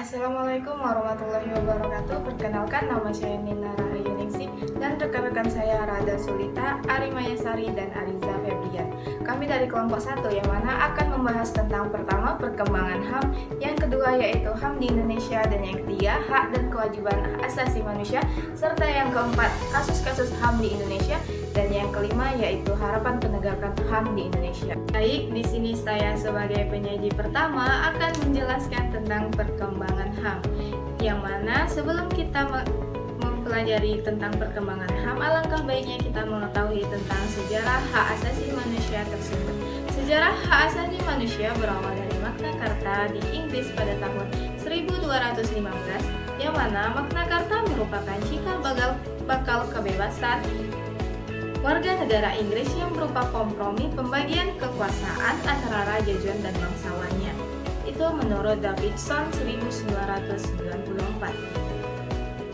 Assalamualaikum warahmatullahi wabarakatuh. Perkenalkan, nama saya Nina Rahayuningsi dan rekan-rekan saya Rada Sulita, Ari Mayasari, dan Ariza Febrian. Kami dari kelompok 1 yang mana akan membahas tentang pertama perkembangan HAM, yang kedua yaitu HAM di Indonesia, dan yang ketiga hak dan kewajiban asasi manusia, serta yang keempat kasus-kasus HAM di Indonesia, dan yang kelima yaitu harapan penegakan HAM di Indonesia. Baik, di sini saya sebagai penyaji pertama akan menjelaskan tentang perkembangan HAM, yang mana sebelum kita mempelajari tentang perkembangan HAM, alangkah baiknya kita mengetahui tentang sejarah hak asasi manusia tersebut. Sejarah hak asasi manusia berawal dari Magna Carta di Inggris pada tahun 1215, yang mana Magna Carta merupakan cikal bakal kebebasan warga negara Inggris yang berupa kompromi pembagian kekuasaan antara Raja John dan bangsawannya. Itu menurut Davidson 1994.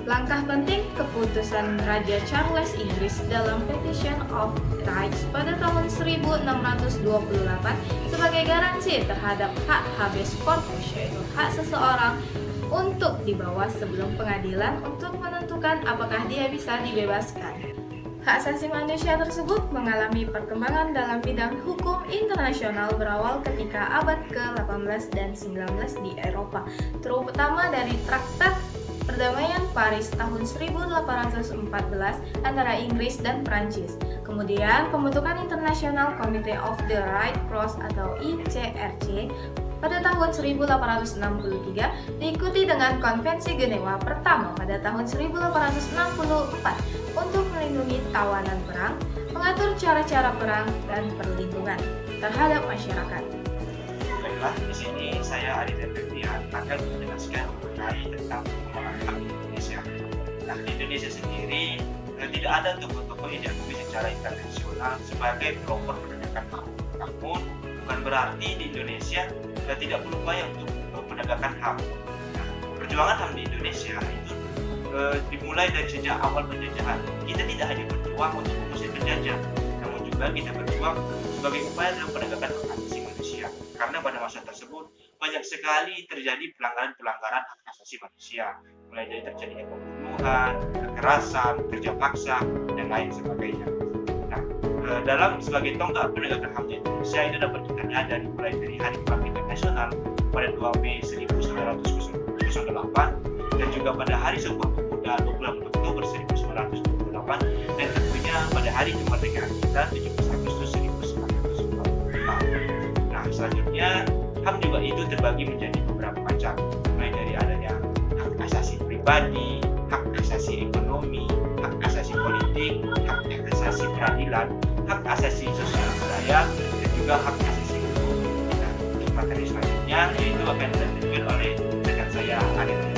Langkah penting keputusan Raja Charles Inggris dalam Petition of Rights pada tahun 1628 sebagai garansi terhadap hak habeas corpus, yaitu hak seseorang untuk dibawa sebelum pengadilan untuk menentukan apakah dia bisa dibebaskan. Hak asasi manusia tersebut mengalami perkembangan dalam bidang hukum internasional berawal ketika abad ke-18 dan 19 di Eropa, terutama dari Traktat Perdamaian Paris tahun 1814 antara Inggris dan Prancis. Kemudian pembentukan International Committee of the Red Cross atau ICRC pada tahun 1863 diikuti dengan Konvensi Genewa pertama pada tahun 1864 untuk melindungi tawanan perang, mengatur cara-cara perang, dan perlindungan terhadap masyarakat. Baiklah, di sini saya Ariza Febrian akan menjelaskan mengenai tentang perkembangan HAM di Indonesia. Nah, di Indonesia sendiri tidak ada tokoh-tokoh yang diakui secara internasional sebagai pelopor penegakan HAM. Namun, bukan berarti di Indonesia tidak berupaya untuk menegakkan HAM. Nah, perjuangan HAM di Indonesia itu dimulai dari sejak awal penjajahan. Kita tidak hanya berjuang untuk mengusir penjajah, namun juga kita berjuang sebagai upaya dalam penegakan hak asasi manusia. Karena pada masa tersebut banyak sekali terjadi pelanggaran hak asasi manusia, mulai dari terjadinya pembunuhan, kekerasan, kerja paksa, dan lain sebagainya. Nah, dalam sebagai tonggak penegakan HAM di Indonesia itu dapat kita lihat dari mulai dari Hari Kebangkitan Nasional pada 2 Mei 1908 dan juga pada Hari Sumpah Pemuda 26 Oktober 1928 dan tentunya pada Hari Kemerdekaan kita 17 Agustus 1945. Nah, selanjutnya HAM juga itu terbagi menjadi beberapa macam, mulai dari adanya hak asasi pribadi, hak asasi ekonomi, hak asasi politik, hak asasi peradilan, hak asasi sosial budaya, dan juga hak asasi hukum. Nah, untuk materi selanjutnya yaitu akan dilanjutkan oleh rekan saya Ariza.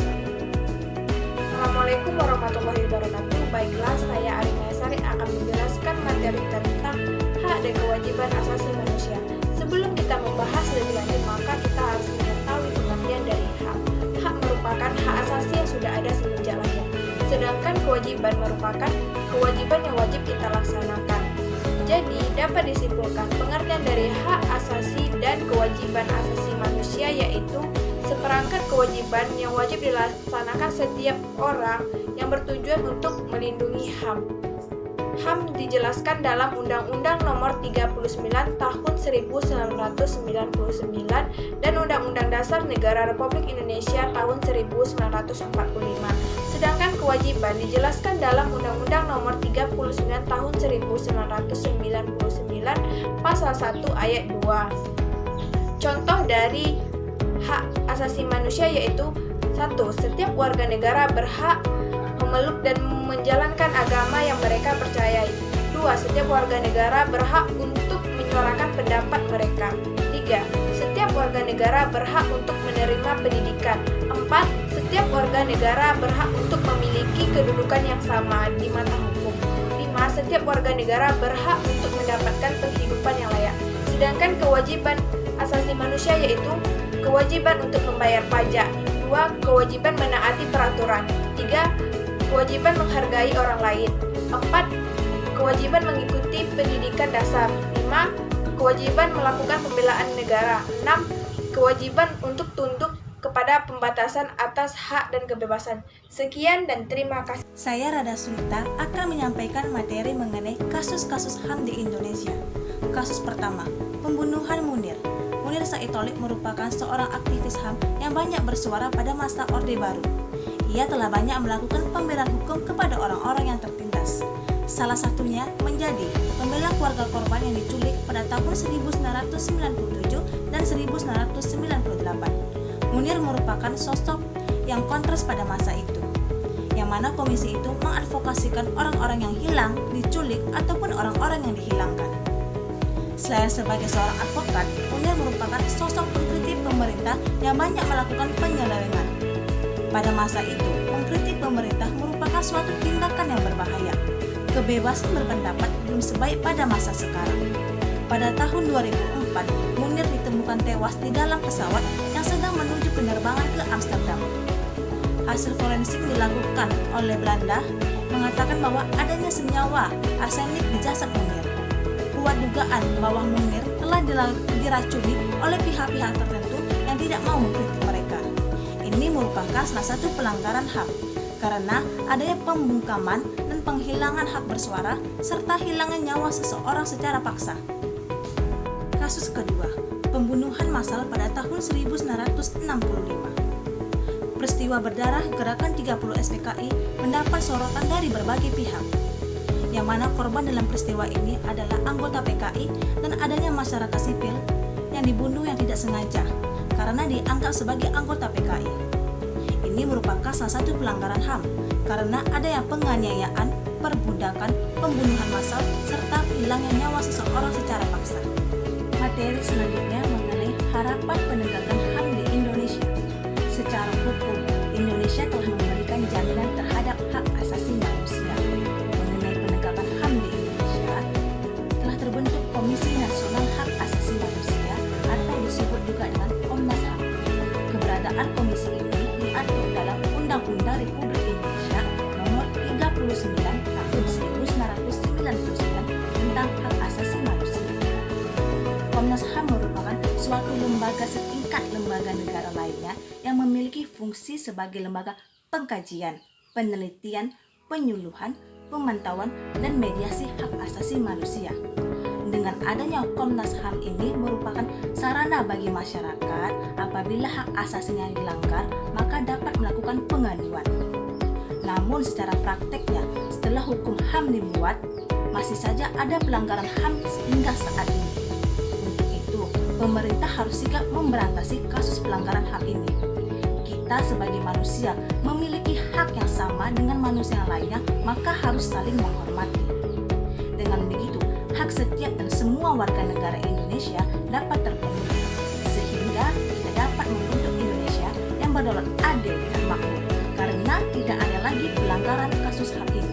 Assalamualaikum warahmatullahi wabarakatuh. Baiklah, saya Ari Mayasari akan menjelaskan materi tentang hak dan kewajiban asasi manusia. Sebelum kita membahas lebih lanjut, maka kita harus mengetahui pengertian dari hak. Hak merupakan hak asasi yang sudah ada semenjak lahir. Sedangkan kewajiban merupakan kewajiban yang wajib kita laksanakan. Jadi, dapat disimpulkan pengertian dari hak asasi dan kewajiban asasi manusia yaitu seperangkat kewajiban yang wajib dilaksanakan setiap orang yang bertujuan untuk melindungi HAM. HAM dijelaskan dalam Undang-Undang Nomor 39 Tahun 1999 dan Undang-Undang Dasar Negara Republik Indonesia Tahun 1945. Sedangkan kewajiban dijelaskan dalam Undang-Undang Nomor 39 Tahun 1999 Pasal 1 Ayat 2. Contoh dari hak asasi manusia yaitu 1. Setiap warga negara berhak memeluk dan menjalankan agama yang mereka percayai. 2. Setiap warga negara berhak untuk menyuarakan pendapat mereka. 3. Setiap warga negara berhak untuk menerima pendidikan. 4. Setiap warga negara berhak untuk memiliki kedudukan yang sama di mata hukum. 5. Setiap warga negara berhak untuk mendapatkan penghidupan yang layak. Sedangkan kewajiban asasi manusia yaitu kewajiban untuk membayar pajak. 2. Kewajiban menaati peraturan. 3. Kewajiban menghargai orang lain. 4. Kewajiban mengikuti pendidikan dasar. 5. Kewajiban melakukan pembelaan negara. 6. Kewajiban untuk tunduk kepada pembatasan atas hak dan kebebasan. Sekian dan terima kasih. Saya Rada Sulita akan menyampaikan materi mengenai kasus-kasus HAM di Indonesia. Kasus pertama, pembunuhan Munir. Munir Saitolik merupakan seorang aktivis HAM yang banyak bersuara pada masa Orde Baru. Ia telah banyak melakukan pembelaan hukum kepada orang-orang yang tertindas. Salah satunya menjadi pembela keluarga korban yang diculik pada tahun 1997 dan 1998. Munir merupakan sosok yang kontras pada masa itu, yang mana komisi itu mengadvokasikan orang-orang yang hilang, diculik, ataupun orang-orang yang dihilangkan. Selain sebagai seorang advokat, Munir merupakan sosok pengkritik pemerintah yang banyak melakukan penyelewengan. Pada masa itu, mengkritik pemerintah merupakan suatu tindakan yang berbahaya. Kebebasan berpendapat belum sebaik pada masa sekarang. Pada tahun 2004, Munir ditemukan tewas di dalam pesawat yang sedang menuju penerbangan ke Amsterdam. Hasil forensik dilakukan oleh Belanda mengatakan bahwa adanya senyawa arsenik di jasad Munir. Kuat dugaan bahwa Munir telah diracuni oleh pihak-pihak tertentu yang tidak mau mengkritik mereka. Ini merupakan salah satu pelanggaran HAM karena adanya pembungkaman dan penghilangan hak bersuara serta hilangnya nyawa seseorang secara paksa. Kasus kedua, pembunuhan massal pada tahun 1965. Peristiwa berdarah Gerakan 30 SPKI mendapat sorotan dari berbagai pihak, yang mana korban dalam peristiwa ini adalah anggota PKI dan adanya masyarakat sipil yang dibunuh yang tidak sengaja karena dianggap sebagai anggota PKI. Ini merupakan salah satu pelanggaran HAM karena adanya penganiayaan, perbudakan, pembunuhan massal, serta hilangnya nyawa seseorang secara paksa. Materi selanjutnya mengenai harapan penegakan HAM di Indonesia. Secara hukum, Indonesia telah memberikan jaminan terhadap hak asasi manusia. Mengenai penegakan HAM di Indonesia, telah terbentuk Komisi Nasional Hak Asasi Manusia atau disebut juga dengan Komnas HAM. Keberadaan komisi ini diatur dalam Undang-Undang Republik Indonesia Nomor 39 Tahun 1999 tentang Hak Asasi Manusia. Komnas HAM merupakan suatu lembaga setingkat lembaga negara lainnya yang memiliki fungsi sebagai lembaga pengkajian, penelitian, penyuluhan, pemantauan, dan mediasi hak asasi manusia. Dengan adanya Komnas HAM ini merupakan sarana bagi masyarakat apabila hak asasinya dilanggar, maka dapat melakukan pengaduan. Namun secara prakteknya, setelah hukum HAM dibuat, masih saja ada pelanggaran HAM hingga saat ini. Pemerintah harus sigap memberantasi kasus pelanggaran HAM ini. Kita sebagai manusia memiliki hak yang sama dengan manusia yang lainnya, maka harus saling menghormati. Dengan begitu, hak setiap dan semua warga negara Indonesia dapat terpenuhi, sehingga kita dapat membentuk Indonesia yang berdaulat adil dan makmur, karena tidak ada lagi pelanggaran kasus HAM ini.